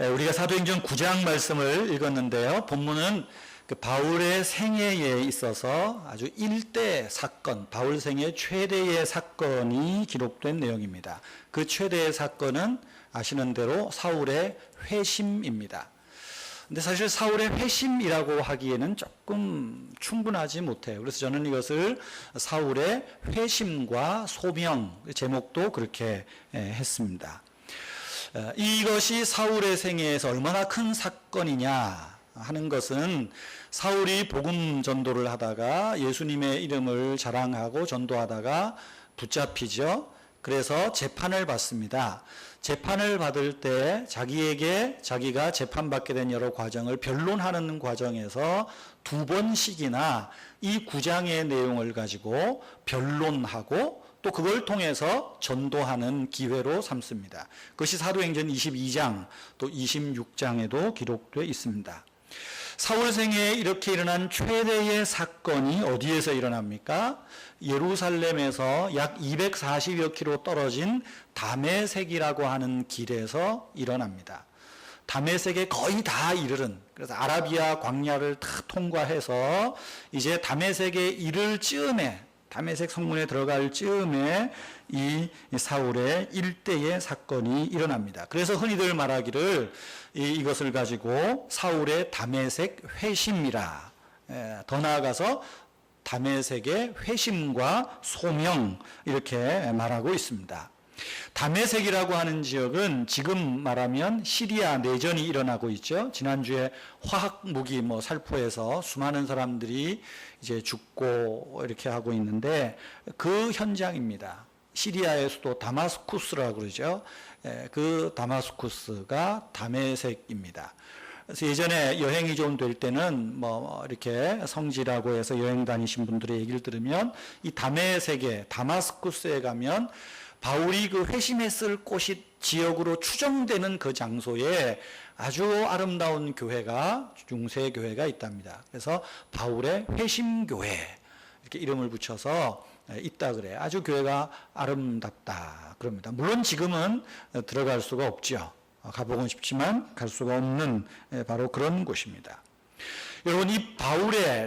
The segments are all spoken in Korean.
우리가 사도행전 9장 말씀을 읽었는데요. 본문은 그 바울의 생애에 있어서 아주 일대 사건, 바울 생애 최대의 사건이 기록된 내용입니다. 그 최대의 사건은 아시는 대로 사울의 회심입니다. 근데 사실 사울의 회심이라고 하기에는 조금 충분하지 못해요. 그래서 저는 이것을 사울의 회심과 소명, 제목도 그렇게 했습니다. 이것이 사울의 생애에서 얼마나 큰 사건이냐 하는 것은 사울이 복음 전도를 하다가 예수님의 이름을 자랑하고 전도하다가 붙잡히죠. 그래서 재판을 받습니다. 재판을 받을 때 자기가 재판받게 된 여러 과정을 변론하는 과정에서 2번씩이나 이 9장의 내용을 가지고 변론하고 또 그걸 통해서 전도하는 기회로 삼습니다. 그것이 사도행전 22장 또 26장에도 기록되어 있습니다. 사울 생애에 이렇게 일어난 최대의 사건이 어디에서 일어납니까? 예루살렘에서 약 240여 킬로 떨어진 다메섹이라고 하는 길에서 일어납니다. 다메섹에 거의 다 이르른, 그래서 아라비아 광야를 다 통과해서 이제 다메섹에 이를 즈음에, 다메섹 성문에 들어갈 즈음에 이 사울의 일대의 사건이 일어납니다. 그래서 흔히들 말하기를 이것을 가지고 사울의 다메섹 회심이라, 더 나아가서 다메섹의 회심과 소명 이렇게 말하고 있습니다. 다메섹이라고 하는 지역은 지금 말하면 시리아 내전이 일어나고 있죠. 지난주에 화학 무기 살포해서 수많은 사람들이 이제 죽고 이렇게 하고 있는데 그 현장입니다. 시리아의 수도 다마스쿠스라고 그러죠. 그 다마스쿠스가 다메섹입니다. 그래서 예전에 여행이 좀 될 때는 이렇게 성지라고 해서 여행 다니신 분들의 얘기를 들으면 이 다메섹에 다마스쿠스에 가면 바울이 그 회심했을 곳이 지역으로 추정되는 그 장소에 아주 아름다운 교회가, 중세 교회가 있답니다. 그래서 바울의 회심교회 이렇게 이름을 붙여서 있다 그래. 아주 교회가 아름답다 그럽니다. 물론 지금은 들어갈 수가 없죠. 가보고 싶지만 갈 수가 없는 바로 그런 곳입니다. 여러분, 이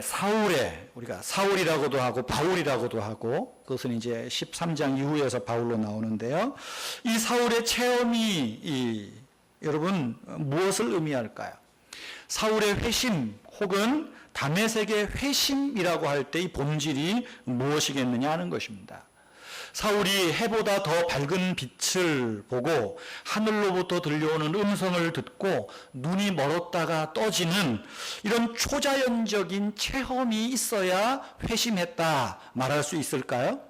사울의, 우리가 사울이라고도 하고 바울이라고도 하고, 그것은 이제 13장 이후에서 바울로 나오는데요. 이 사울의 체험이 여러분 무엇을 의미할까요? 사울의 회심 혹은 다메섹의 회심이라고 할 때 이 본질이 무엇이겠느냐 하는 것입니다. 사울이 해보다 더 밝은 빛을 보고 하늘로부터 들려오는 음성을 듣고 눈이 멀었다가 떠지는 이런 초자연적인 체험이 있어야 회심했다 말할 수 있을까요?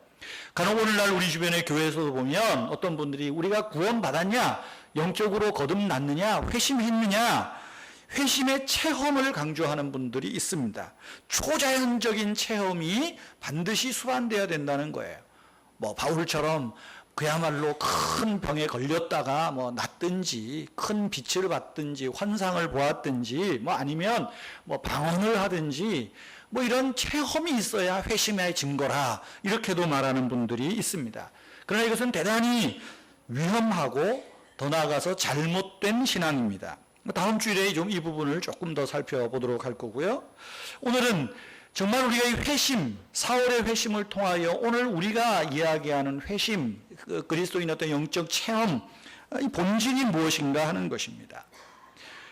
간혹 오늘날 우리 주변의 교회에서도 보면 어떤 분들이 우리가 구원받았냐, 영적으로 거듭났느냐, 회심했느냐, 회심의 체험을 강조하는 분들이 있습니다. 초자연적인 체험이 반드시 수반되어야 된다는 거예요. 바울처럼 그야말로 큰 병에 걸렸다가 낫든지 큰 빛을 봤든지 환상을 보았든지 아니면 방언을 하든지 이런 체험이 있어야 회심의 증거라 이렇게도 말하는 분들이 있습니다. 그러나 이것은 대단히 위험하고 더 나아가서 잘못된 신앙입니다. 다음 주일에 좀 이 부분을 조금 더 살펴보도록 할 거고요. 오늘은 정말 우리가 이 회심, 사울의 회심을 통하여 오늘 우리가 이야기하는 회심, 그리스도인의 어떤 영적 체험, 이 본질이 무엇인가 하는 것입니다.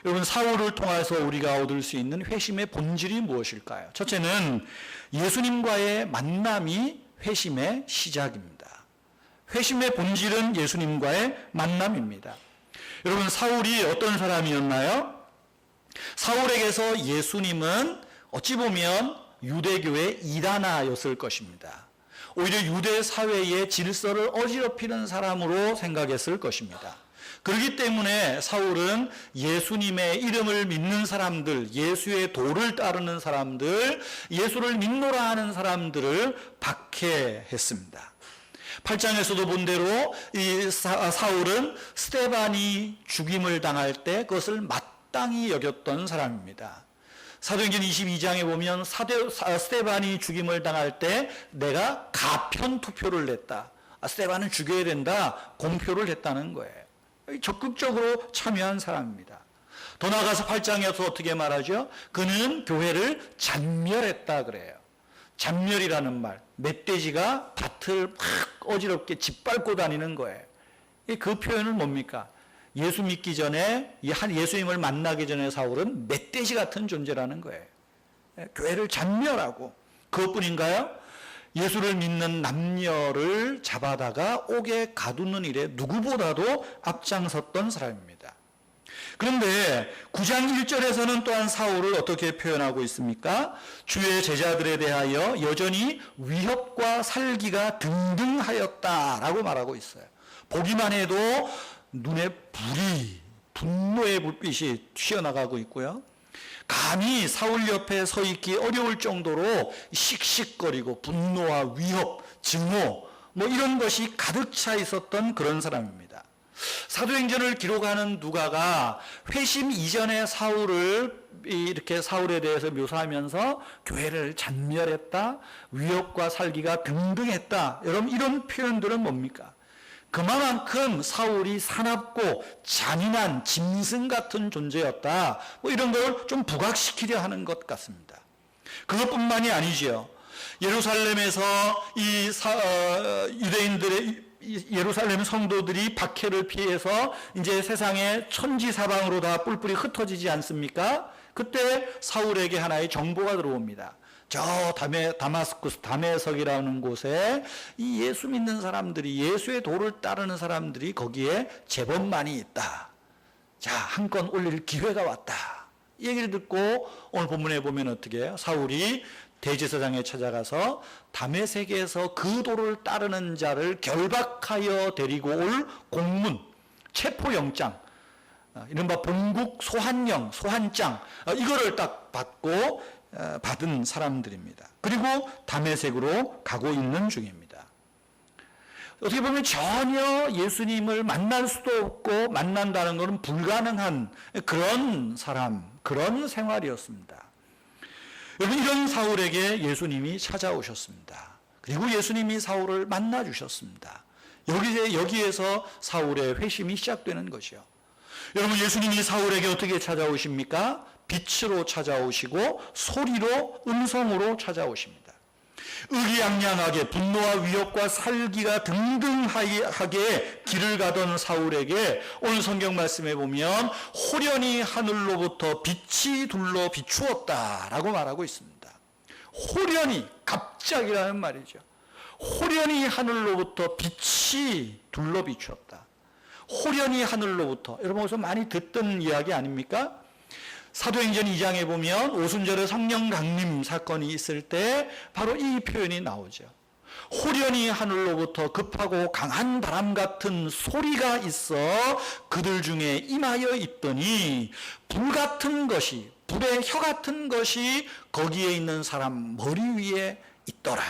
여러분, 사울을 통해서 우리가 얻을 수 있는 회심의 본질이 무엇일까요? 첫째는 예수님과의 만남이 회심의 시작입니다. 회심의 본질은 예수님과의 만남입니다. 여러분, 사울이 어떤 사람이었나요? 사울에게서 예수님은 어찌 보면 유대교의 이단아였을 것입니다. 오히려 유대 사회의 질서를 어지럽히는 사람으로 생각했을 것입니다. 그렇기 때문에 사울은 예수님의 이름을 믿는 사람들, 예수의 도를 따르는 사람들, 예수를 믿노라 하는 사람들을 박해했습니다. 8장에서도 본 대로 이 사울은 스데반이 죽임을 당할 때 그것을 마땅히 여겼던 사람입니다. 사도행전 22장에 보면 스데반이 죽임을 당할 때 내가 가편 투표를 냈다. 스데반은 죽여야 된다. 공표를 했다는 거예요. 적극적으로 참여한 사람입니다. 더 나아가서 8장에서 어떻게 말하죠? 그는 교회를 잔멸했다 그래요. 잔멸이라는 말, 멧돼지가 밭을 막 어지럽게 짓밟고 다니는 거예요. 그 표현은 뭡니까? 예수 믿기 전에, 예수님을 만나기 전에 사울은 멧돼지 같은 존재라는 거예요. 교회를 잔멸하고, 그것뿐인가요? 예수를 믿는 남녀를 잡아다가 옥에 가두는 일에 누구보다도 앞장섰던 사람입니다. 그런데 9장 1절에서는 또한 사울을 어떻게 표현하고 있습니까? 주의 제자들에 대하여 여전히 위협과 살기가 등등하였다라고 말하고 있어요. 보기만 해도 눈에 분노의 불빛이 튀어나가고 있고요. 감히 사울 옆에 서 있기 어려울 정도로 씩씩거리고 분노와 위협, 증오 이런 것이 가득 차 있었던 그런 사람입니다. 사도행전을 기록하는 누가가 회심 이전의 사울을 이렇게 사울에 대해서 묘사하면서 교회를 잔멸했다, 위협과 살기가 등등했다. 여러분 이런 표현들은 뭡니까? 그만큼 사울이 사납고 잔인한 짐승 같은 존재였다. 이런 걸 좀 부각시키려 하는 것 같습니다. 그것뿐만이 아니지요. 예루살렘에서 유대인들의 예루살렘 성도들이 박해를 피해서 이제 세상에 천지사방으로 다 뿔뿔이 흩어지지 않습니까? 그때 사울에게 하나의 정보가 들어옵니다. 저 다마스쿠스 다메섹이라는 곳에 이 예수 믿는 사람들이, 예수의 도를 따르는 사람들이 거기에 제법 많이 있다. 자, 한 건 올릴 기회가 왔다. 이 얘기를 듣고 오늘 본문에 보면 어떻게 해요? 사울이 대제사장에 찾아가서 다메섹에서 그 도를 따르는 자를 결박하여 데리고 올 공문, 체포영장, 이른바 본국 소환령, 소환장, 이거를 딱 받은 사람들입니다. 그리고 다메섹으로 가고 있는 중입니다. 어떻게 보면 전혀 예수님을 만날 수도 없고 만난다는 것은 불가능한 그런 사람, 그런 생활이었습니다. 여러분 이런 사울에게 예수님이 찾아오셨습니다. 그리고 예수님이 사울을 만나 주셨습니다. 여기에서 사울의 회심이 시작되는 것이요. 여러분 예수님이 사울에게 어떻게 찾아오십니까? 빛으로 찾아오시고 소리로, 음성으로 찾아오십니다. 의기양양하게 분노와 위협과 살기가 등등하게 길을 가던 사울에게 오늘 성경 말씀에 보면 호련히 하늘로부터 빛이 둘러 비추었다라고 말하고 있습니다. 호련히, 갑자기라는 말이죠. 호련히 하늘로부터 빛이 둘러 비추었다. 호련히 하늘로부터, 여러분 어디서 많이 듣던 이야기 아닙니까? 사도행전 2장에 보면 오순절에 성령 강림 사건이 있을 때 바로 이 표현이 나오죠. 호련히 하늘로부터 급하고 강한 바람 같은 소리가 있어 그들 중에 임하여 있더니 불 같은 것이, 불의 혀 같은 것이 거기에 있는 사람 머리 위에 있더라.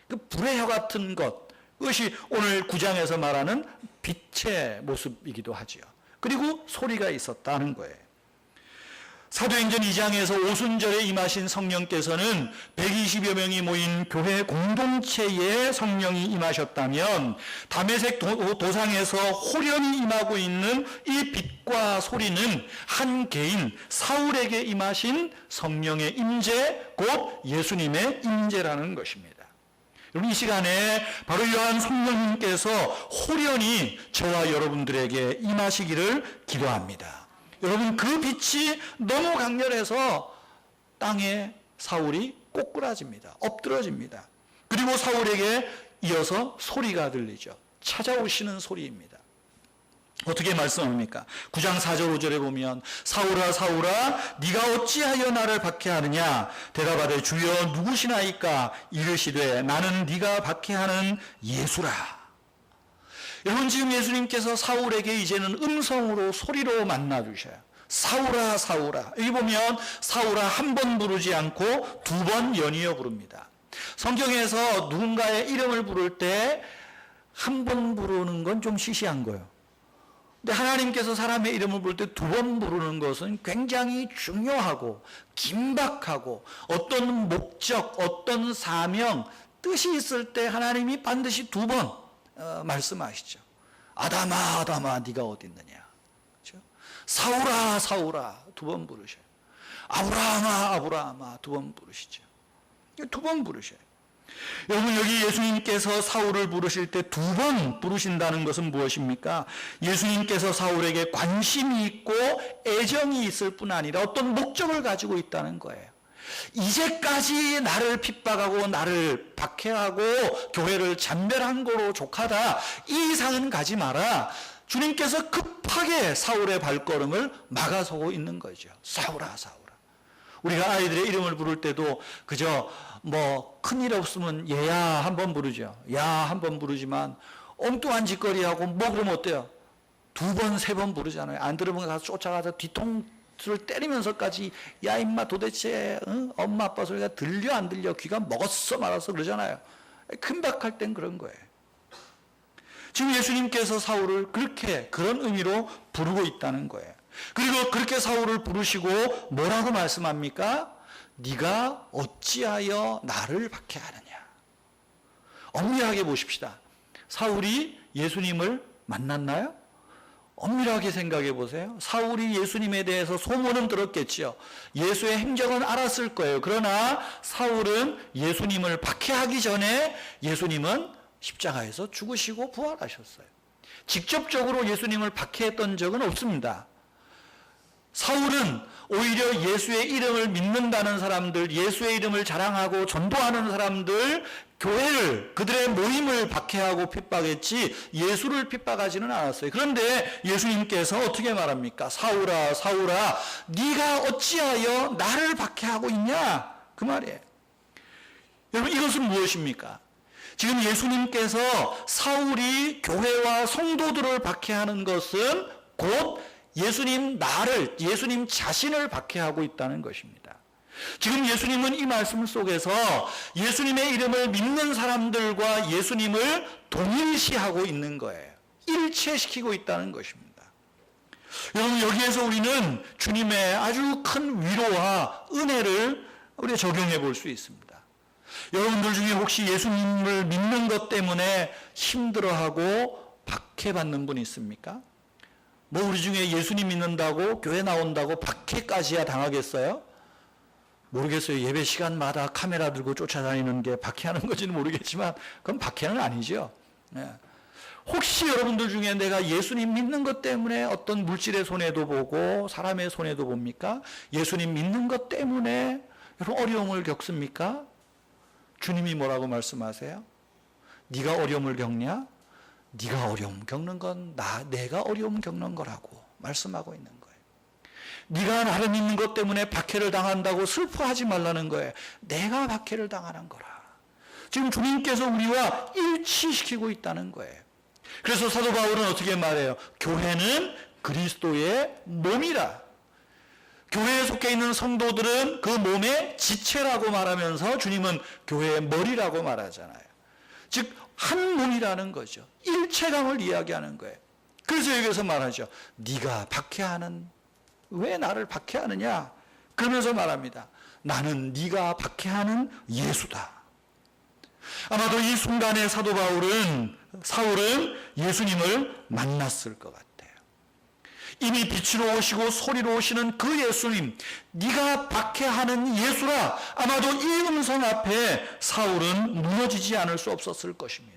그 불의 혀 같은 것, 그것이 오늘 9장에서 말하는 빛의 모습이기도 하지요. 그리고 소리가 있었다는 거예요. 사도행전 2장에서 오순절에 임하신 성령께서는 120여 명이 모인 교회 공동체에 성령이 임하셨다면 다메섹 도상에서 호련히 임하고 있는 이 빛과 소리는 한 개인 사울에게 임하신 성령의 임재, 곧 예수님의 임재라는 것입니다. 여러분 이 시간에 바로 이러한 성령님께서 호련히 저와 여러분들에게 임하시기를 기도합니다. 여러분 그 빛이 너무 강렬해서 땅에 사울이 꼬꾸라집니다. 엎드러집니다. 그리고 사울에게 이어서 소리가 들리죠. 찾아오시는 소리입니다. 어떻게 말씀합니까? 9장 4절 5절에 보면 사울아 사울아 네가 어찌하여 나를 박해하느냐 대답하되 주여 누구시나이까 이르시되 나는 네가 박해하는 예수라. 여러분 지금 예수님께서 사울에게 이제는 음성으로 소리로 만나 주셔요. 사울아 사울아. 여기 보면 사울아 한 번 부르지 않고 두 번 연이어 부릅니다. 성경에서 누군가의 이름을 부를 때 한 번 부르는 건 좀 시시한 거예요. 근데 하나님께서 사람의 이름을 부를 때 두 번 부르는 것은 굉장히 중요하고 긴박하고 어떤 목적, 어떤 사명, 뜻이 있을 때 하나님이 반드시 두 번 말씀하시죠. 아담아 아담아 네가 어디 있느냐. 그렇죠? 사울아 사울아 두 번 부르셔요. 아브라함아 아브라함아 두 번 부르시죠. 두 번 부르셔요. 여러분, 여기 예수님께서 사울을 부르실 때 두 번 부르신다는 것은 무엇입니까? 예수님께서 사울에게 관심이 있고 애정이 있을 뿐 아니라 어떤 목적을 가지고 있다는 거예요. 이제까지 나를 핍박하고 나를 박해하고 교회를 잔멸한 거로 족하다, 이 이상은 가지 마라. 주님께서 급하게 사울의 발걸음을 막아서고 있는 거죠. 사울아 사울아. 우리가 아이들의 이름을 부를 때도 그저 뭐 큰일 없으면 얘야 한번 부르죠. 야 한번 부르지만 엉뚱한 짓거리하고 뭐 그러면 어때요? 두 번, 세 번 부르잖아요. 안 들으면 가서 쫓아가서 뒤통수를 때리면서까지 야 임마 도대체 엄마 아빠 소리가 들려 안 들려? 귀가 먹었어 말았어 그러잖아요. 큰박할 땐 그런 거예요. 지금 예수님께서 사울을 그렇게 그런 의미로 부르고 있다는 거예요. 그리고 그렇게 사울을 부르시고 뭐라고 말씀합니까? 네가 어찌하여 나를 박해하느냐. 엄밀하게 보십시다. 사울이 예수님을 만났나요? 엄밀하게 생각해 보세요. 사울이 예수님에 대해서 소문은 들었겠죠. 예수의 행적은 알았을 거예요. 그러나 사울은 예수님을 박해하기 전에 예수님은 십자가에서 죽으시고 부활하셨어요. 직접적으로 예수님을 박해했던 적은 없습니다. 사울은 오히려 예수의 이름을 믿는다는 사람들, 예수의 이름을 자랑하고 전도하는 사람들, 교회를, 그들의 모임을 박해하고 핍박했지 예수를 핍박하지는 않았어요. 그런데 예수님께서 어떻게 말합니까? 사울아 사울아 네가 어찌하여 나를 박해하고 있냐? 그 말이에요. 여러분, 이것은 무엇입니까? 지금 예수님께서 사울이 교회와 성도들을 박해하는 것은 곧 예수님 나를, 예수님 자신을 박해하고 있다는 것입니다. 지금 예수님은 이 말씀 속에서 예수님의 이름을 믿는 사람들과 예수님을 동일시하고 있는 거예요. 일체시키고 있다는 것입니다. 여러분, 여기에서 우리는 주님의 아주 큰 위로와 은혜를 우리가 적용해 볼 수 있습니다. 여러분들 중에 혹시 예수님을 믿는 것 때문에 힘들어하고 박해받는 분 있습니까? 뭐 우리 중에 예수님 믿는다고 교회 나온다고 박해까지야 당하겠어요? 모르겠어요. 예배 시간마다 카메라 들고 쫓아다니는 게 박해하는 건지는 모르겠지만 그건 박해는 아니죠. 혹시 여러분들 중에 내가 예수님 믿는 것 때문에 어떤 물질의 손해도 보고 사람의 손해도 봅니까? 예수님 믿는 것 때문에 여러분 어려움을 겪습니까? 주님이 뭐라고 말씀하세요? 네가 어려움을 겪냐? 네가 어려움 겪는 건 내가 어려움 겪는 거라고 말씀하고 있는 거예요. 네가 나를 믿는 것 때문에 박해를 당한다고 슬퍼하지 말라는 거예요. 내가 박해를 당하는 거라. 지금 주님께서 우리와 일치시키고 있다는 거예요. 그래서 사도 바울은 어떻게 말해요? 교회는 그리스도의 몸이라. 교회에 속해 있는 성도들은 그 몸의 지체라고 말하면서 주님은 교회의 머리라고 말하잖아요. 즉 한 몸이라는 거죠. 일체감을 이야기하는 거예요. 그래서 여기서 말하죠. 네가 박해하는, 왜 나를 박해하느냐? 그러면서 말합니다. 나는 네가 박해하는 예수다. 아마도 이 순간에 사도 사울은 예수님을 만났을 것 같아요. 이미 빛으로 오시고 소리로 오시는 그 예수님, 네가 박해하는 예수라. 아마도 이 음성 앞에 사울은 무너지지 않을 수 없었을 것입니다.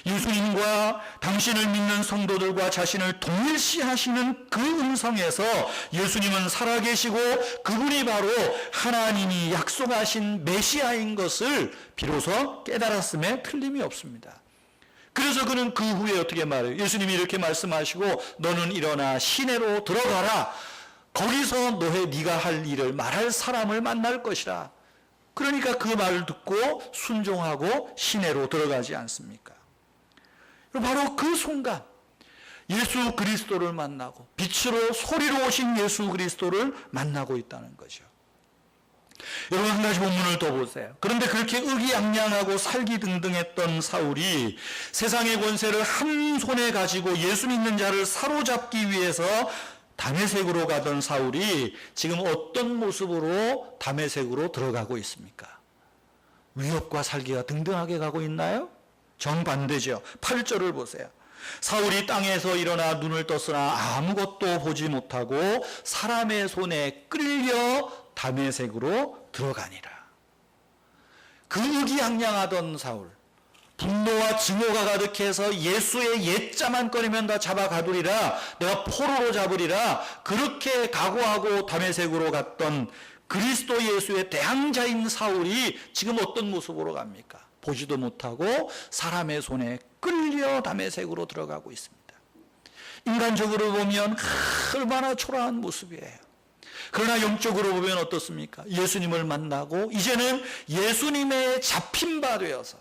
예수님과 당신을 믿는 성도들과 자신을 동일시하시는 그 음성에서 예수님은 살아계시고 그분이 바로 하나님이 약속하신 메시아인 것을 비로소 깨달았음에 틀림이 없습니다. 그래서 그는 그 후에 어떻게 말해요? 예수님이 이렇게 말씀하시고 너는 일어나 시내로 들어가라. 거기서 네가 할 일을 말할 사람을 만날 것이라. 그러니까 그 말을 듣고 순종하고 시내로 들어가지 않습니까? 바로 그 순간 예수 그리스도를 만나고 빛으로 소리로 오신 예수 그리스도를 만나고 있다는 거죠. 여러분, 한 가지 본문을 더 보세요. 그런데 그렇게 의기양양하고 살기등등했던 사울이 세상의 권세를 한 손에 가지고 예수 믿는 자를 사로잡기 위해서 다메섹으로 가던 사울이 지금 어떤 모습으로 다메섹으로 들어가고 있습니까? 위협과 살기가 등등하게 가고 있나요? 정반대죠. 8절을 보세요. 사울이 땅에서 일어나 눈을 떴으나 아무것도 보지 못하고 사람의 손에 끌려 다메섹으로 들어가니라. 그 의기양양하던 사울, 분노와 증오가 가득해서 예수의 옛자만 꺼내면 다 잡아가두리라, 내가 포로로 잡으리라, 그렇게 각오하고 다메섹으로 갔던 그리스도 예수의 대항자인 사울이 지금 어떤 모습으로 갑니까? 보지도 못하고 사람의 손에 끌려 다메섹으로 들어가고 있습니다. 인간적으로 보면 얼마나 초라한 모습이에요. 그러나 영적으로 보면 어떻습니까? 예수님을 만나고 이제는 예수님의 잡힌 바 되어서,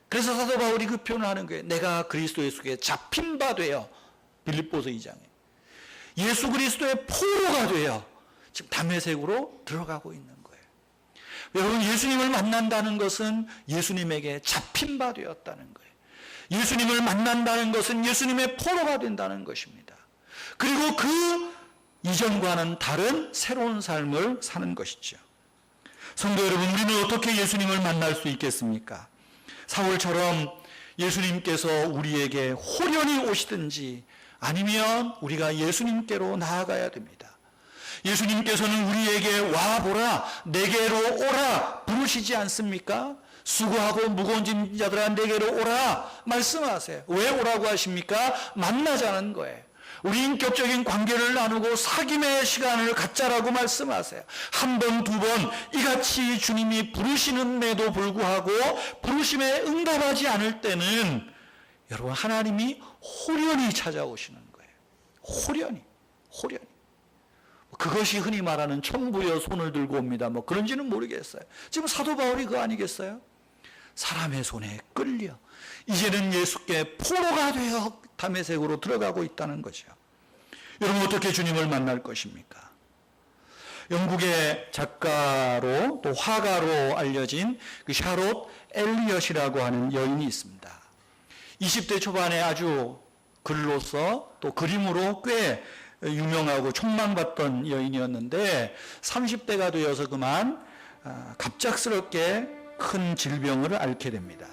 그래서 사도 바울이 그 표현을 하는 거예요. 내가 그리스도 예수께 잡힌 바 되어, 빌립보서 2장에 예수 그리스도의 포로가 되어 지금 다메섹으로 들어가고 있는 거예요. 여러분, 예수님을 만난다는 것은 예수님에게 잡힌 바 되었다는 거예요. 예수님을 만난다는 것은 예수님의 포로가 된다는 것입니다. 그리고 그 이전과는 다른 새로운 삶을 사는 것이죠. 성도 여러분, 우리는 어떻게 예수님을 만날 수 있겠습니까? 사울처럼 예수님께서 우리에게 호련히 오시든지 아니면 우리가 예수님께로 나아가야 됩니다. 예수님께서는 우리에게 와보라, 내게로 오라 부르시지 않습니까? 수고하고 무거운 짐진 자들아 내게로 오라 말씀하세요. 왜 오라고 하십니까? 만나자는 거예요. 우리 인격적인 관계를 나누고 사귐의 시간을 갖자라고 말씀하세요. 한 번, 두 번 이같이 주님이 부르시는데도 불구하고 부르심에 응답하지 않을 때는 여러분, 하나님이 호련히 찾아오시는 거예요. 호련히. 그것이 흔히 말하는 천부여 손을 들고 옵니다. 뭐 그런지는 모르겠어요. 지금 사도 바울이 그거 아니겠어요? 사람의 손에 끌려 이제는 예수께 포로가 되어 다메섹으로 들어가고 있다는 거죠. 여러분, 어떻게 주님을 만날 것입니까? 영국의 작가로 또 화가로 알려진 그 샤롯 엘리엇이라고 하는 여인이 있습니다. 20대 초반에 아주 글로서 또 그림으로 꽤 유명하고 촉망받던 여인이었는데 30대가 되어서 그만 갑작스럽게 큰 질병을 앓게 됩니다.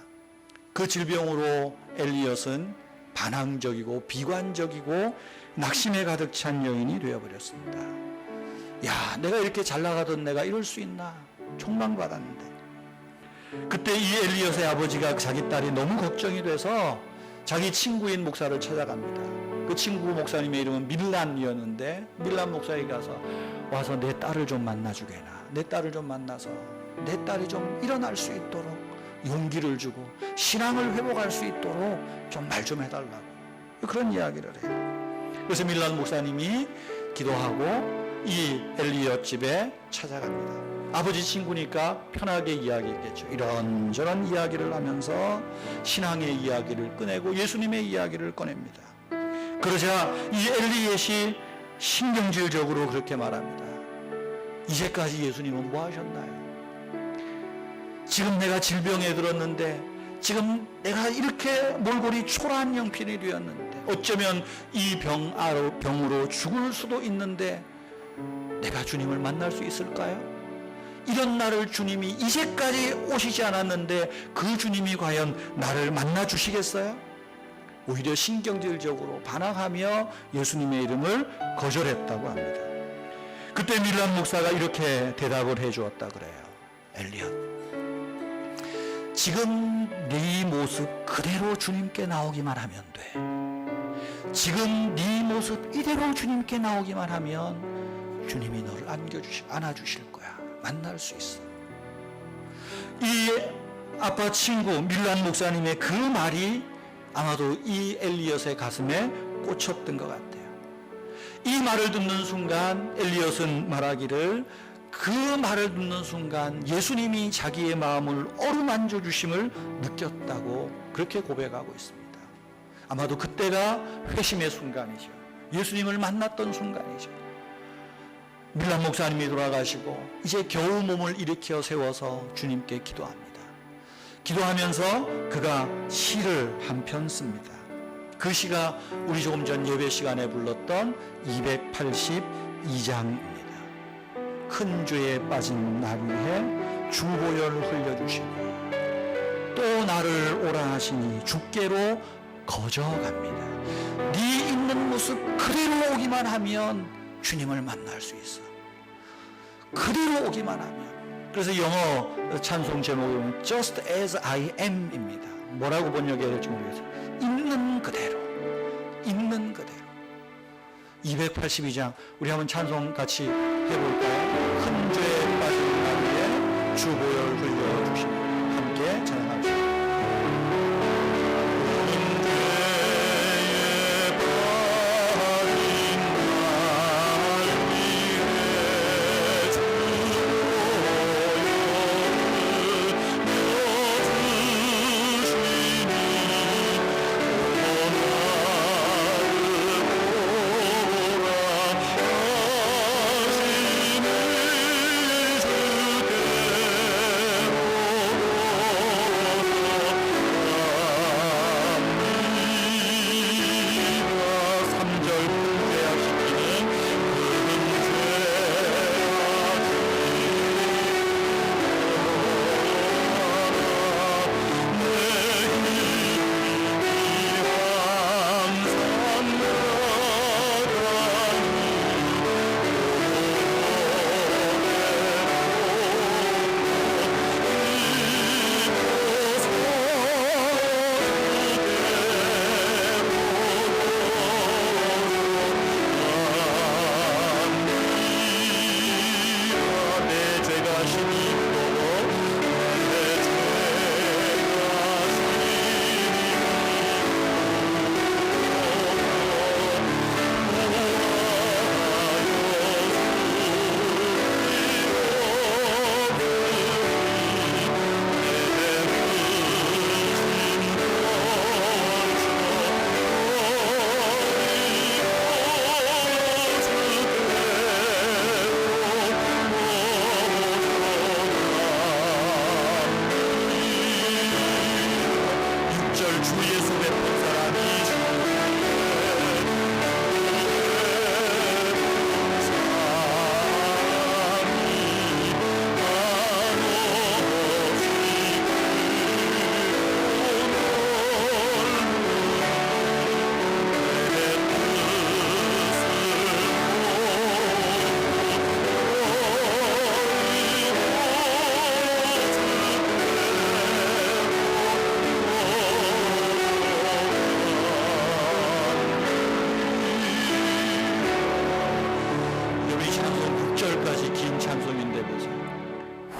그 질병으로 엘리엇은 반항적이고 비관적이고 낙심에 가득 찬 여인이 되어버렸습니다. 야, 내가 이렇게 잘 나가던 내가 이럴 수 있나? 촉망받았는데. 그때 이 엘리엇의 아버지가 자기 딸이 너무 걱정이 돼서 자기 친구인 목사를 찾아갑니다. 그 친구 목사님의 이름은 밀란이었는데 밀란 목사에게 가서 와서 내 딸을 좀 만나주게나, 내 딸을 좀 만나서 내 딸이 좀 일어날 수 있도록 용기를 주고 신앙을 회복할 수 있도록 좀 말 좀 해달라고 그런 이야기를 해요. 그래서 밀란 목사님이 기도하고 이 엘리엇 집에 찾아갑니다. 아버지 친구니까 편하게 이야기했겠죠. 이런저런 이야기를 하면서 신앙의 이야기를 꺼내고 예수님의 이야기를 꺼냅니다. 그러자 이 엘리엇이 신경질적으로 그렇게 말합니다. 이제까지 예수님은 뭐 하셨나요? 지금 내가 질병에 들었는데, 지금 내가 이렇게 몰골이 초라한 형편이 되었는데, 어쩌면 이 병으로 죽을 수도 있는데 내가 주님을 만날 수 있을까요? 이런 나를 주님이 이제까지 오시지 않았는데 그 주님이 과연 나를 만나 주시겠어요? 오히려 신경질적으로 반항하며 예수님의 이름을 거절했다고 합니다. 그때 밀란 목사가 이렇게 대답을 해주었다 그래요. 엘리엇, 지금 네 모습 그대로 주님께 나오기만 하면 돼. 지금 네 모습 이대로 주님께 나오기만 하면 주님이 너를 안아주실 거야. 만날 수 있어. 이 아빠 친구 밀란 목사님의 그 말이 아마도 이 엘리엇의 가슴에 꽂혔던 것 같아요. 이 말을 듣는 순간 엘리엇은 말하기를, 그 말을 듣는 순간 예수님이 자기의 마음을 어루만져 주심을 느꼈다고 그렇게 고백하고 있습니다. 아마도 그때가 회심의 순간이죠. 예수님을 만났던 순간이죠. 밀란 목사님이 돌아가시고 이제 겨우 몸을 일으켜 세워서 주님께 기도합니다. 기도하면서 그가 시를 한 편 씁니다. 그 시가 우리 조금 전 예배 시간에 불렀던 282장입니다. 큰 죄에 빠진 날 위해 주보혈 흘려주시니 또 나를 오라 하시니 주께로 거저갑니다. 네 있는 모습 그대로 오기만 하면 주님을 만날 수 있어. 그대로 오기만 하면. 그래서 영어 찬송 제목은 Just as I am입니다. 뭐라고 번역해야 될지 모르겠어요. 있는 그대로, 있는 그대로. 282장 우리 한번 찬송 같이 해볼까요? 큰 죄에 빠진 나를 주 보혈 흘려주시며 함께 찬양합시다.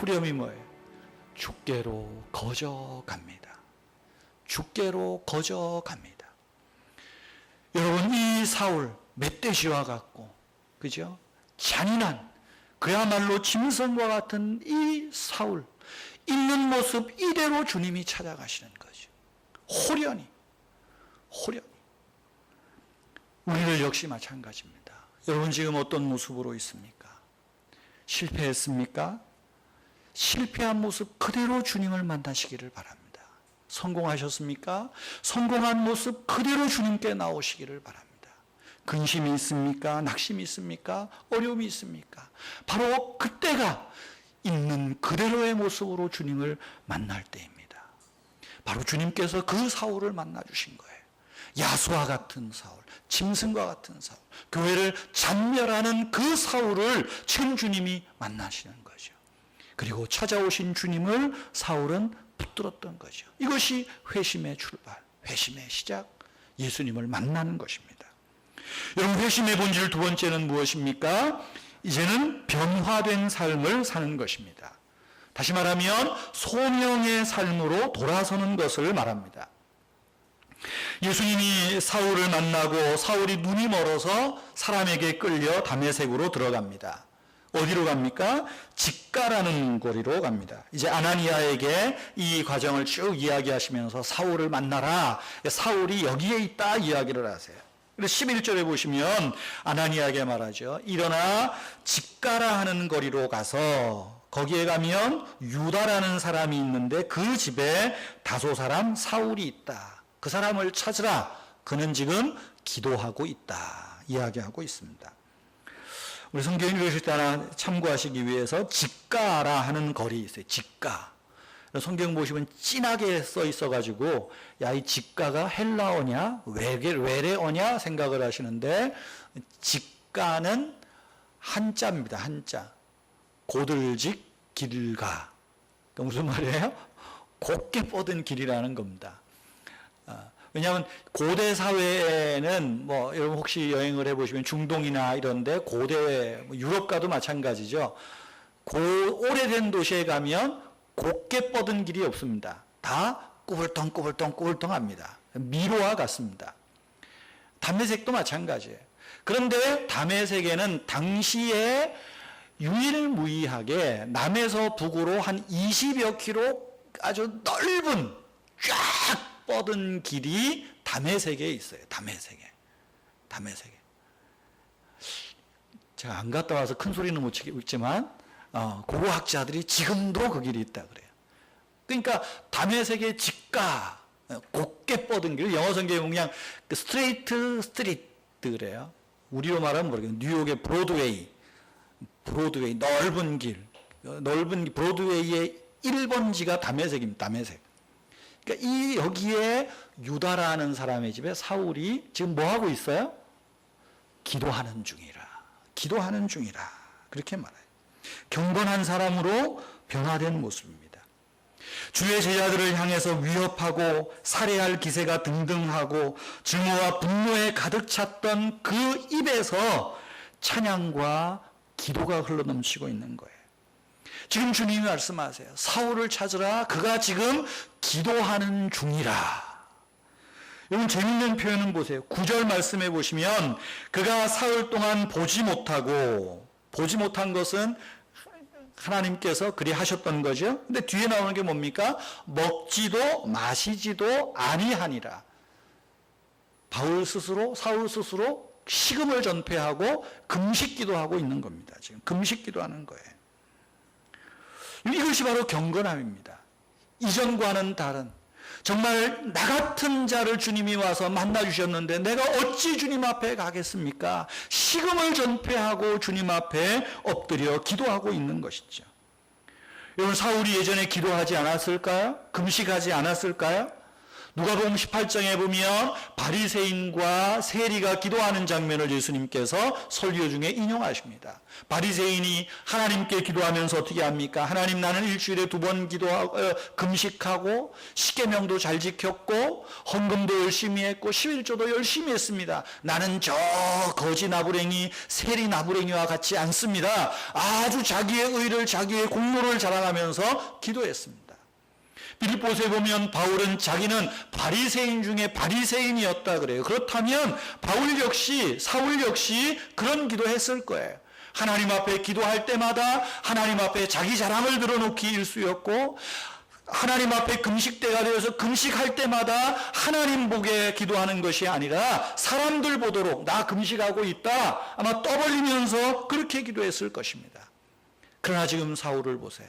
후렴이 뭐예요? 주께로 거저갑니다. 주께로 거저갑니다. 여러분, 이 사울 멧돼지와 같고, 그죠? 잔인한, 그야말로 짐승과 같은 이 사울, 있는 모습 이대로 주님이 찾아가시는 거죠. 호련히. 우리를 역시 마찬가지입니다. 여러분 지금 어떤 모습으로 있습니까? 실패했습니까? 실패한 모습 그대로 주님을 만나시기를 바랍니다. 성공하셨습니까? 성공한 모습 그대로 주님께 나오시기를 바랍니다. 근심이 있습니까? 낙심이 있습니까? 어려움이 있습니까? 바로 그때가 있는 그대로의 모습으로 주님을 만날 때입니다. 바로 주님께서 그 사울을 만나주신 거예요. 야수와 같은 사울, 짐승과 같은 사울, 교회를 잔멸하는 그 사울을 지금 주님이 만나시는 거죠. 그리고 찾아오신 주님을 사울은 붙들었던 거죠. 이것이 회심의 출발, 회심의 시작, 예수님을 만나는 것입니다. 여러분, 회심의 본질 두 번째는 무엇입니까? 이제는 변화된 삶을 사는 것입니다. 다시 말하면 소명의 삶으로 돌아서는 것을 말합니다. 예수님이 사울을 만나고 사울이 눈이 멀어서 사람에게 끌려 다메섹으로 들어갑니다. 어디로 갑니까? 직가라는 거리로 갑니다. 이제 아나니아에게 이 과정을 쭉 이야기하시면서 사울을 만나라. 사울이 여기에 있다 이야기를 하세요. 그래서 11절에 보시면 아나니아에게 말하죠. 일어나 직가라 하는 거리로 가서 거기에 가면 유다라는 사람이 있는데 그 집에 다소 사람 사울이 있다. 그 사람을 찾으라. 그는 지금 기도하고 있다. 이야기하고 있습니다. 우리 성경 읽으실 때 하나 참고하시기 위해서 직가라 하는 거리 있어요. 직가. 성경 보시면 진하게 써 있어가지고 야, 이 직가가 헬라어냐 외래어냐 생각을 하시는데, 직가는 한자입니다. 한자. 고들직 길가. 그러니까 무슨 말이에요? 곱게 뻗은 길이라는 겁니다. 왜냐하면 고대 사회에는 뭐 여러분 혹시 여행을 해보시면 중동이나 이런데 고대 유럽과도 마찬가지죠. 오래된 도시에 가면 곱게 뻗은 길이 없습니다. 다 꾸불덩합니다. 미로와 같습니다. 담에색도 마찬가지예요. 그런데 담에색에는 당시에 유일무이하게 남에서 북으로 한 20여 킬로 아주 넓은 쫙 뻗은 길이 담에색에 있어요. 담에색에. 제가 안 갔다 와서 큰 소리는 못 치지만 고고학자들이 지금도 그 길이 있다 그래요. 그러니까 담에색의 직가, 곱게 뻗은 길, 영어 성경에 그냥 스트레이트 스트리트 그래요. 우리로 말하면 모르겠어요. 뉴욕의 브로드웨이 넓은 길, 브로드웨이의 1번지가 담에색입니다. 담에색. 그러니까 여기에 유다라는 사람의 집에 사울이 지금 뭐 하고 있어요? 기도하는 중이라. 그렇게 말해요. 경건한 사람으로 변화된 모습입니다. 주의 제자들을 향해서 위협하고 살해할 기세가 등등하고 증오와 분노에 가득 찼던 그 입에서 찬양과 기도가 흘러넘치고 있는 거예요. 지금 주님이 말씀하세요. 사울을 찾으라. 그가 지금 기도하는 중이라. 여러분 재밌는 표현은 보세요. 9절 말씀해 보시면 그가 사흘 동안 보지 못한 것은 하나님께서 그리 하셨던 거죠. 근데 뒤에 나오는 게 뭡니까? 먹지도 마시지도 아니하니라. 사울 스스로 식음을 전폐하고 금식 기도하고 있는 겁니다. 지금 금식 기도하는 거예요. 이것이 바로 경건함입니다. 이전과는 다른, 정말 나 같은 자를 주님이 와서 만나주셨는데 내가 어찌 주님 앞에 가겠습니까? 식음을 전폐하고 주님 앞에 엎드려 기도하고 있는 것이죠. 여러분 사울이 예전에 기도하지 않았을까요? 금식하지 않았을까요? 누가복음 18장에 보면 바리새인과 세리가 기도하는 장면을 예수님께서 설교 중에 인용하십니다. 바리새인이 하나님께 기도하면서 어떻게 합니까? 하나님, 나는 일주일에 2번 기도하고 금식하고 십계명도 잘 지켰고 헌금도 열심히 했고 11조도 열심히 했습니다. 나는 저 거지 나부랭이 세리 나부랭이와 같지 않습니다. 아주 자기의 의를, 자기의 공로를 자랑하면서 기도했습니다. 빌립보서에 보면 바울은 자기는 바리새인 중에 바리새인이었다 그래요. 그렇다면 사울 역시 그런 기도했을 거예요. 하나님 앞에 기도할 때마다 하나님 앞에 자기 자랑을 드러놓기 일쑤였고, 하나님 앞에 금식대가 되어서 금식할 때마다 하나님 보게 기도하는 것이 아니라 사람들 보도록 나 금식하고 있다 아마 떠벌리면서 그렇게 기도했을 것입니다. 그러나 지금 사울을 보세요.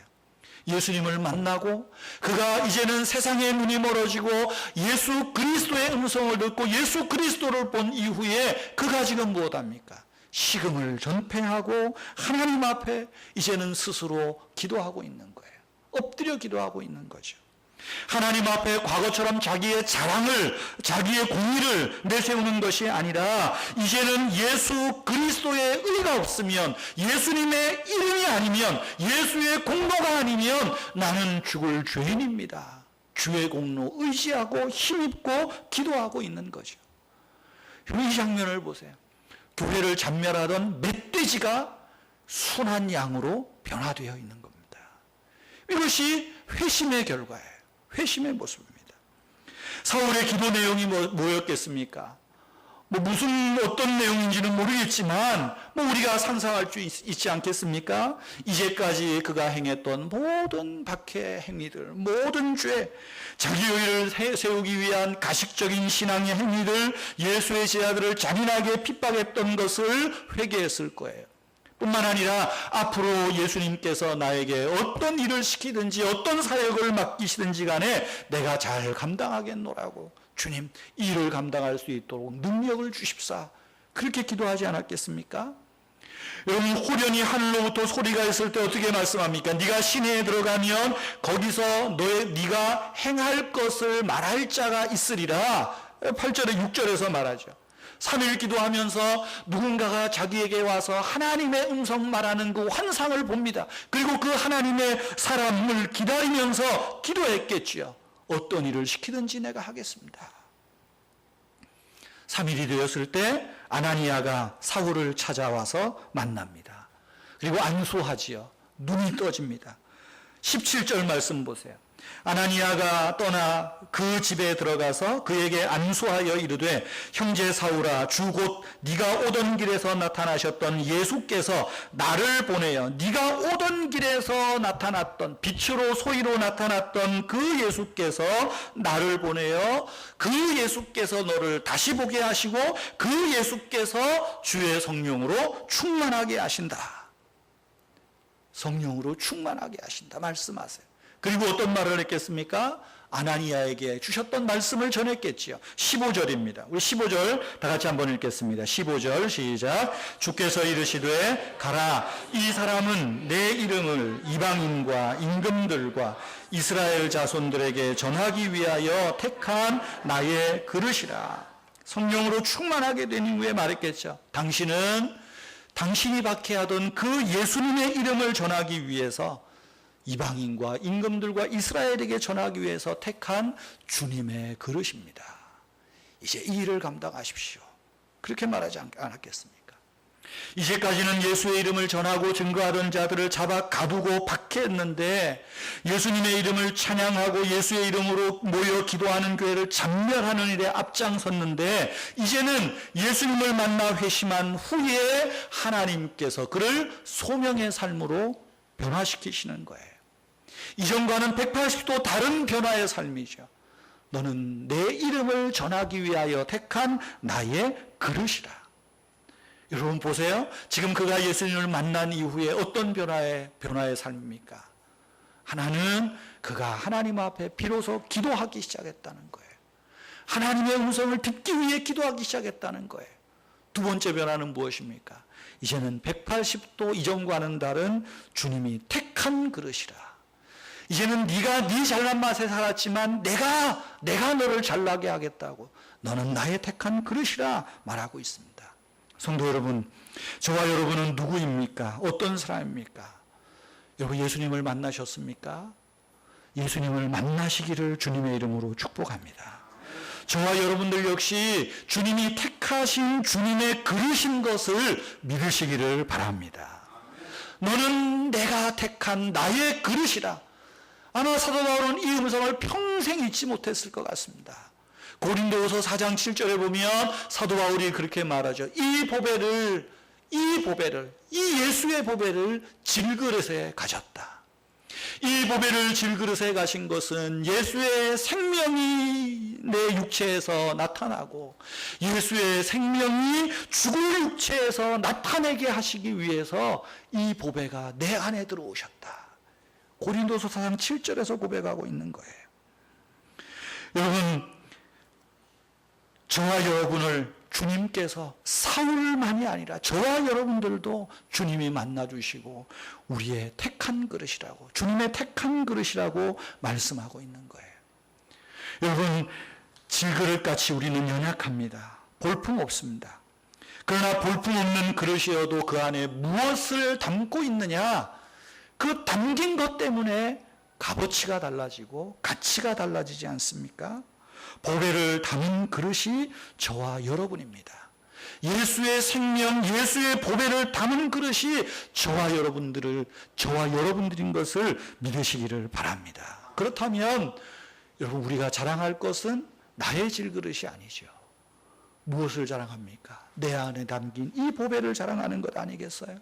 예수님을 만나고 그가 이제는 세상의 눈이 멀어지고 예수 그리스도의 음성을 듣고 예수 그리스도를 본 이후에 그가 지금 무엇합니까? 식음을 전폐하고 하나님 앞에 이제는 스스로 기도하고 있는 거예요. 엎드려 기도하고 있는 거죠. 하나님 앞에 과거처럼 자기의 자랑을, 자기의 공의를 내세우는 것이 아니라 이제는 예수 그리스도의 의가 없으면, 예수님의 이름이 아니면, 예수의 공로가 아니면 나는 죽을 죄인입니다. 주의 공로 의지하고 힘입고 기도하고 있는 거죠. 이 장면을 보세요. 교회를 잔멸하던 멧돼지가 순한 양으로 변화되어 있는 겁니다. 이것이 회심의 결과예요. 회심의 모습입니다. 사울의 기도 내용이 뭐였겠습니까? 어떤 내용인지는 모르겠지만 우리가 상상할 수 있지 않겠습니까? 이제까지 그가 행했던 모든 박해 행위들, 모든 죄, 자기 의를 세우기 위한 가식적인 신앙의 행위들, 예수의 제자들을 잔인하게 핍박했던 것을 회개했을 거예요. 뿐만 아니라 앞으로 예수님께서 나에게 어떤 일을 시키든지 어떤 사역을 맡기시든지 간에 내가 잘 감당하겠노라고, 주님 이 일을 감당할 수 있도록 능력을 주십사, 그렇게 기도하지 않았겠습니까? 여러분, 호련히 하늘로부터 소리가 있을 때 어떻게 말씀합니까? 네가 시내에 들어가면 거기서 네가 행할 것을 말할 자가 있으리라. 8절에 6절에서 말하죠. 3일 기도하면서 누군가가 자기에게 와서 하나님의 음성 말하는 그 환상을 봅니다. 그리고 그 하나님의 사람을 기다리면서 기도했겠지요. 어떤 일을 시키든지 내가 하겠습니다. 3일이 되었을 때 아나니아가 사울을 찾아와서 만납니다. 그리고 안수하지요. 눈이 떠집니다. 17절 말씀 보세요. 아나니아가 떠나 그 집에 들어가서 그에게 안수하여 이르되 형제 사울아, 주 곧 네가 오던 길에서 나타나셨던 예수께서 나를 보내어 네가 오던 길에서 나타났던 빛으로 소위로 나타났던 그 예수께서 나를 보내어 그 예수께서 너를 다시 보게 하시고 그 예수께서 주의 성령으로 충만하게 하신다. 성령으로 충만하게 하신다 말씀하세요. 그리고 어떤 말을 했겠습니까? 아나니아에게 주셨던 말씀을 전했겠지요. 15절입니다. 우리 15절 다 같이 한번 읽겠습니다. 15절 시작. 주께서 이르시되 가라, 이 사람은 내 이름을 이방인과 임금들과 이스라엘 자손들에게 전하기 위하여 택한 나의 그릇이라. 성령으로 충만하게 된 이후에 말했겠죠. 당신이 박해하던 그 예수님의 이름을 전하기 위해서 이방인과 임금들과 이스라엘에게 전하기 위해서 택한 주님의 그릇입니다. 이제 이 일을 감당하십시오. 그렇게 말하지 않았겠습니까? 이제까지는 예수의 이름을 전하고 증거하던 자들을 잡아 가두고 박해했는데 예수님의 이름을 찬양하고 예수의 이름으로 모여 기도하는 교회를 전멸하는 일에 앞장섰는데 이제는 예수님을 만나 회심한 후에 하나님께서 그를 소명의 삶으로 변화시키시는 거예요. 이전과는 180도 다른 변화의 삶이죠. 너는 내 이름을 전하기 위하여 택한 나의 그릇이라. 여러분 보세요. 지금 그가 예수님을 만난 이후에 어떤 변화의 삶입니까? 하나는 그가 하나님 앞에 비로소 기도하기 시작했다는 거예요. 하나님의 음성을 듣기 위해 기도하기 시작했다는 거예요. 두 번째 변화는 무엇입니까? 이제는 180도 이전과는 다른 주님이 택한 그릇이라. 이제는 네가 네 잘난 맛에 살았지만 내가 너를 잘나게 하겠다고. 너는 나의 택한 그릇이라 말하고 있습니다. 성도 여러분, 저와 여러분은 누구입니까? 어떤 사람입니까? 여러분 예수님을 만나셨습니까? 예수님을 만나시기를 주님의 이름으로 축복합니다. 저와 여러분들 역시 주님이 택하신 주님의 그릇인 것을 믿으시기를 바랍니다. 너는 내가 택한 나의 그릇이라. 아마 사도 바울은 이 음성을 평생 잊지 못했을 것 같습니다. 고린도후서 4장 7절에 보면 사도 바울이 그렇게 말하죠. 이 예수의 보배를 질그릇에 가졌다. 이 보배를 질그릇에 가신 것은 예수의 생명이 내 육체에서 나타나고 예수의 생명이 죽을 육체에서 나타내게 하시기 위해서 이 보배가 내 안에 들어오셨다. 고린도서 4장 7절에서 고백하고 있는 거예요. 여러분, 저와 여러분을 주님께서 사울만이 아니라 저와 여러분들도 주님이 만나주시고 우리의 택한 그릇이라고, 주님의 택한 그릇이라고 말씀하고 있는 거예요. 여러분, 질그릇같이 우리는 연약합니다. 볼품 없습니다. 그러나 볼품 없는 그릇이어도 그 안에 무엇을 담고 있느냐, 그 담긴 것 때문에 값어치가 달라지고 가치가 달라지지 않습니까? 보배를 담은 그릇이 저와 여러분입니다. 예수의 생명, 예수의 보배를 담은 그릇이 저와 여러분들인 것을 믿으시기를 바랍니다. 그렇다면 여러분, 우리가 자랑할 것은 나의 질그릇이 아니죠. 무엇을 자랑합니까? 내 안에 담긴 이 보배를 자랑하는 것 아니겠어요?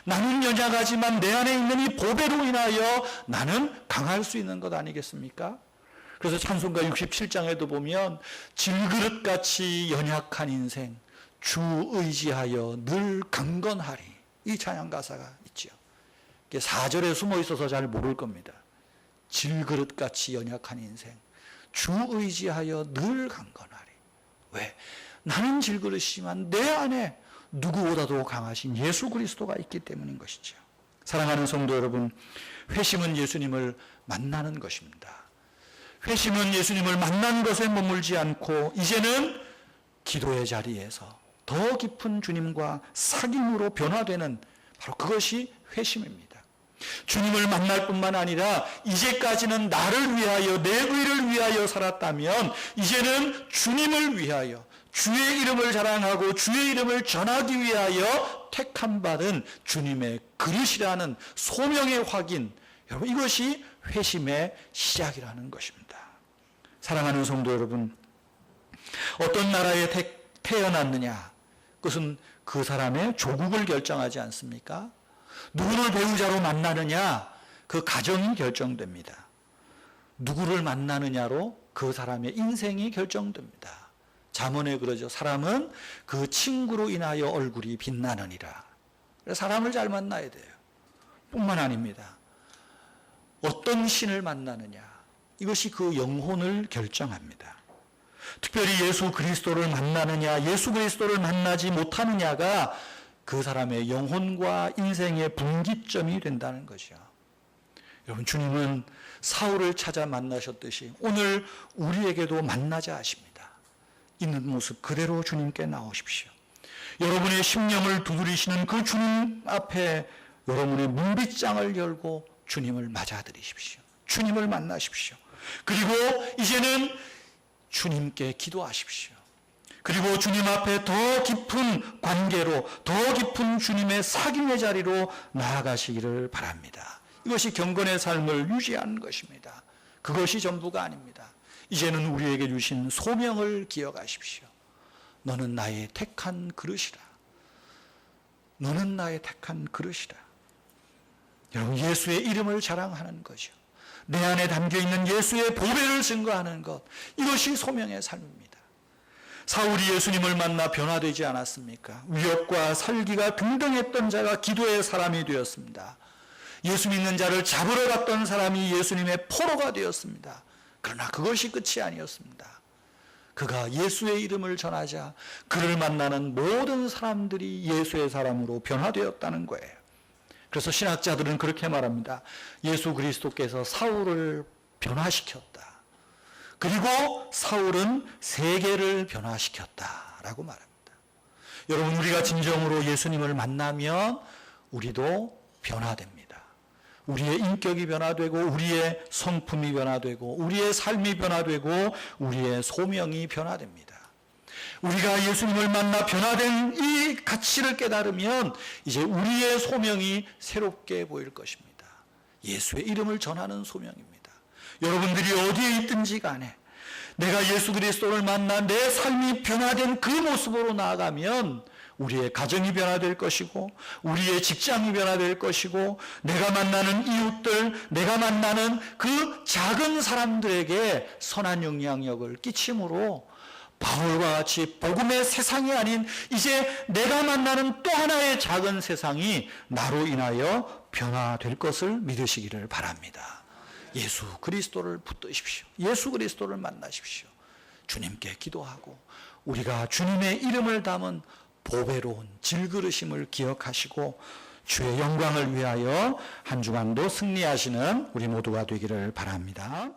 나는 연약하지만 내 안에 있는 이 보배로 인하여 나는 강할 수 있는 것 아니겠습니까? 그래서 찬송가 67장에도 보면 질그릇같이 연약한 인생 주 의지하여 늘 강건하리, 이 찬양 가사가 있죠. 4절에 숨어 있어서 잘 모를 겁니다. 질그릇같이 연약한 인생 주 의지하여 늘 강건하리. 왜? 나는 질그릇이지만 내 안에 누구보다도 강하신 예수 그리스도가 있기 때문인 것이죠. 사랑하는 성도 여러분, 회심은 예수님을 만나는 것입니다. 회심은 예수님을 만난 것에 머물지 않고 이제는 기도의 자리에서 더 깊은 주님과 사귐으로 변화되는 바로 그것이 회심입니다. 주님을 만날 뿐만 아니라 이제까지는 나를 위하여 내 의를 위하여 살았다면 이제는 주님을 위하여 주의 이름을 자랑하고 주의 이름을 전하기 위하여 택함받은 주님의 그릇이라는 소명의 확인, 여러분 이것이 회심의 시작이라는 것입니다. 사랑하는 성도 여러분, 어떤 나라에 태어났느냐, 그것은 그 사람의 조국을 결정하지 않습니까? 누구를 배우자로 만나느냐, 그 가정이 결정됩니다. 누구를 만나느냐로 그 사람의 인생이 결정됩니다. 잠언에 그러죠. 사람은 그 친구로 인하여 얼굴이 빛나느니라. 사람을 잘 만나야 돼요. 뿐만 아닙니다. 어떤 신을 만나느냐, 이것이 그 영혼을 결정합니다. 특별히 예수 그리스도를 만나느냐, 예수 그리스도를 만나지 못하느냐가 그 사람의 영혼과 인생의 분기점이 된다는 거죠. 여러분, 주님은 사울을 찾아 만나셨듯이 오늘 우리에게도 만나자 하십니다. 있는 모습 그대로 주님께 나오십시오. 여러분의 심령을 두드리시는 그 주님 앞에 여러분의 문빗장을 열고 주님을 맞아들이십시오. 주님을 만나십시오. 그리고 이제는 주님께 기도하십시오. 그리고 주님 앞에 더 깊은 관계로, 더 깊은 주님의 사귐의 자리로 나아가시기를 바랍니다. 이것이 경건의 삶을 유지하는 것입니다. 그것이 전부가 아닙니다. 이제는 우리에게 주신 소명을 기억하십시오. 너는 나의 택한 그릇이라. 너는 나의 택한 그릇이라. 여러분, 예수의 이름을 자랑하는 거죠. 내 안에 담겨있는 예수의 보배를 증거하는 것, 이것이 소명의 삶입니다. 사울이 예수님을 만나 변화되지 않았습니까? 위협과 살기가 등등했던 자가 기도의 사람이 되었습니다. 예수 믿는 자를 잡으러 갔던 사람이 예수님의 포로가 되었습니다. 그러나 그것이 끝이 아니었습니다. 그가 예수의 이름을 전하자 그를 만나는 모든 사람들이 예수의 사람으로 변화되었다는 거예요. 그래서 신학자들은 그렇게 말합니다. 예수 그리스도께서 사울을 변화시켰다. 그리고 사울은 세계를 변화시켰다라고 말합니다. 여러분, 우리가 진정으로 예수님을 만나면 우리도 변화됩니다. 우리의 인격이 변화되고 우리의 성품이 변화되고 우리의 삶이 변화되고 우리의 소명이 변화됩니다. 우리가 예수님을 만나 변화된 이 가치를 깨달으면 이제 우리의 소명이 새롭게 보일 것입니다. 예수의 이름을 전하는 소명입니다. 여러분들이 어디에 있든지 간에 내가 예수 그리스도를 만나 내 삶이 변화된 그 모습으로 나아가면 우리의 가정이 변화될 것이고 우리의 직장이 변화될 것이고 내가 만나는 이웃들, 내가 만나는 그 작은 사람들에게 선한 영향력을 끼침으로 바울과 같이 복음의 세상이 아닌 이제 내가 만나는 또 하나의 작은 세상이 나로 인하여 변화될 것을 믿으시기를 바랍니다. 예수 그리스도를 붙드십시오. 예수 그리스도를 만나십시오. 주님께 기도하고 우리가 주님의 이름을 담은 보배로운 질그릇임을 기억하시고 주의 영광을 위하여 한 주간도 승리하시는 우리 모두가 되기를 바랍니다.